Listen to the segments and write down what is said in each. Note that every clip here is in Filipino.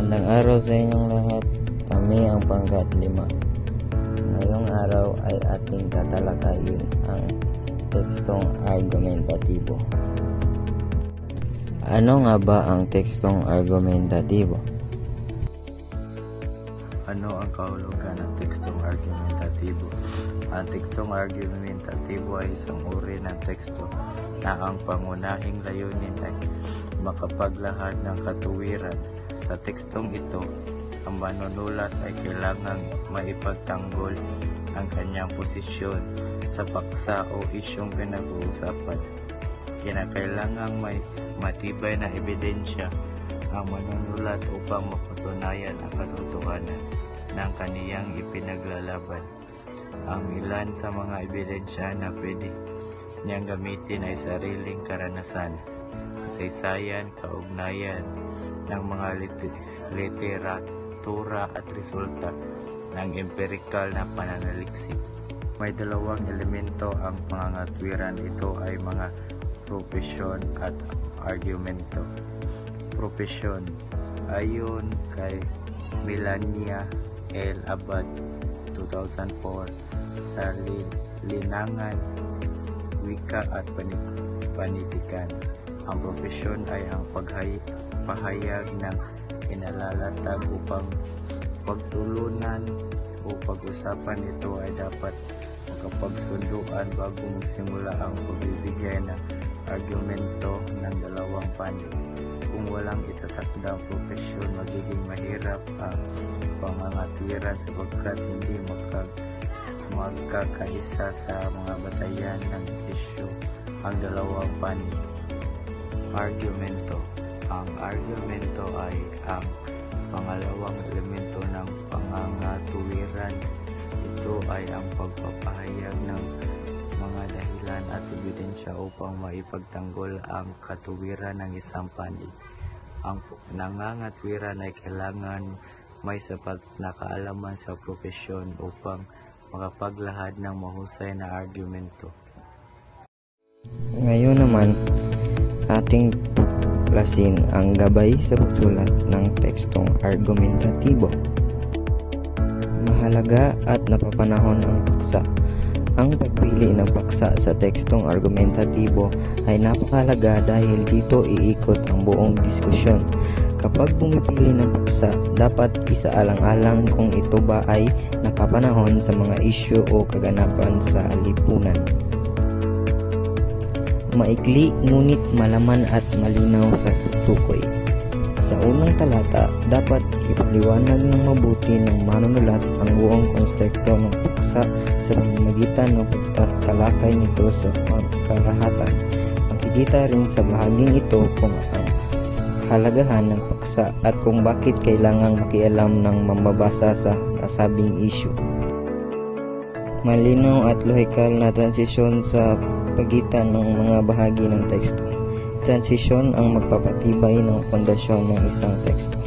Magandang araw sa inyong lahat. Kami ang Pangkat 5. Ngayong araw ay ating tatalakayin ang tekstong argumentatibo. Ano nga ba ang tekstong argumentatibo? Ano ang kahulugan ng tekstong argumentatibo? Ang tekstong argumentatibo ay isang uri ng teksto na ang pangunahing layunin ay makapaglahad ng katuwiran. Sa tekstong ito, ang manunulat ay kailangang maipagtanggol ang kanyang posisyon sa paksa o isyong pinag-uusapan. Kinakailangang may matibay na ebidensya ang manunulat upang mapatunayan ang katotohanan ng kaniyang ipinaglalaban. Ang ilan sa mga ebidensya na pwede niyang gamitin ay sariling karanasan, kasaysayan, kaugnayan ng mga literatura at resulta ng empirikal na pananaliksik. May dalawang elemento ang pangangatwiran. Ito ay mga propesyon at argumento. Propesyon. Ayon kay Melania L. Abad 2004 sa Linangan, Wika at Panitikan, ang propesyon ay ang pahayag ng kinalalatag upang pagtulunan o pag-usapan. Ito ay dapat makapagsunduan bago magsimula ang pagbibigay ng argumento ng dalawang panig. Kung walang itatakdang propesyon, magiging mahirap ang pangangatwiran sapagkat hindi magkakaisa sa mga batayan ng isyu ang dalawang panig. Argumento. Ang argumento ay ang pangalawang elemento ng pangangatuwiran. Ito ay ang pagpapahayag ng mga dahilan at ebidensya upang maipagtanggol ang katuwiran ng isang panig. Ang nangangatwiran ay kailangan may sapat na kaalaman sa propesyon upang makapaglahad ng mahusay na argumento. Ngayon naman, ating tuklasin ang gabay sa pagsulat ng tekstong argumentatibo. Mahalaga at napapanahon ang paksa. Ang pagpili ng paksa sa tekstong argumentatibo ay napakahalaga dahil dito iikot ang buong diskusyon. Kapag pumipili ng paksa, dapat isaalang-alang kung ito ba ay napapanahon sa mga isyu o kaganapan sa lipunan. Maikli ngunit malaman at malinaw sa tukoy. Sa unang talata, dapat ipaliwanag ng mabuti ng manunulat ang buong konsepto ng paksa sa pamamagitan ng pagtatalakay nito sa pagkalahatan. Makikita rin sa bahaging ito kung ang kahalagahan ng paksa at kung bakit kailangang makialam ng mambabasa sa nasabing issue. Malinaw at lohikal na transisyon sa pagitan ng mga bahagi ng teksto. Transisyon ang magpapatibay ng pundasyon ng isang teksto.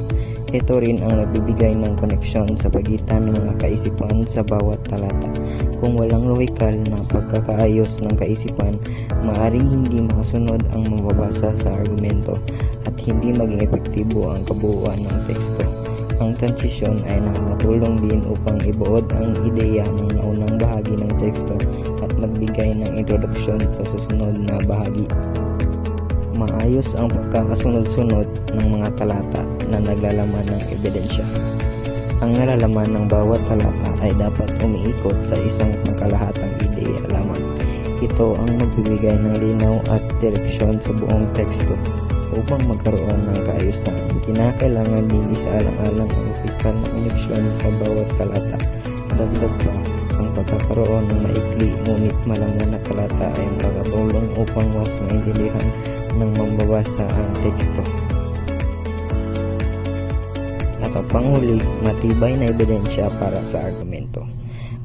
Ito rin ang nagbibigay ng koneksyon sa pagitan ng mga kaisipan sa bawat talata. Kung walang lohikal na pagkakaayos ng kaisipan, maaring hindi makasunod ang mababasa sa argumento at hindi maging epektibo ang kabuuan ng teksto. Ang transisyon ay nakatulong din upang ibuod ang ideya ng naunang bahagi ng teksto at magbigay ng introduksyon sa susunod na bahagi. Maayos ang pagkakasunod-sunod ng mga talata na naglalaman ng ebidensya. Ang nalalaman ng bawat talata ay dapat umiikot sa isang pangkalahatang ideya lamang. Ito ang magbibigay ng linaw at direksyon sa buong teksto. Upang magkaroon ng kaayusan, kinakailangan din isaalang-alang ang lohikal na koneksyon sa bawat talata. Dagdag pa, ang pagkakaroon ng maikli ngunit malaman na talata ay makakatulong upang mas maintindihan ng mambabasa ang teksto. At ang panghuli, matibay na ebidensya para sa argumento.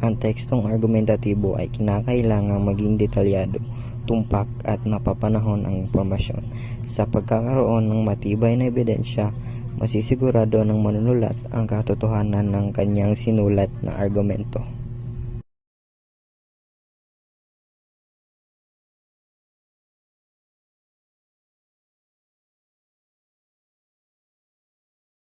Ang tekstong argumentatibo ay kinakailangang maging detalyado, tumpak at napapanahon ang impormasyon. Sa pagkakaroon ng matibay na ebidensya, masisigurado ng manunulat ang katotohanan ng kanyang sinulat na argumento.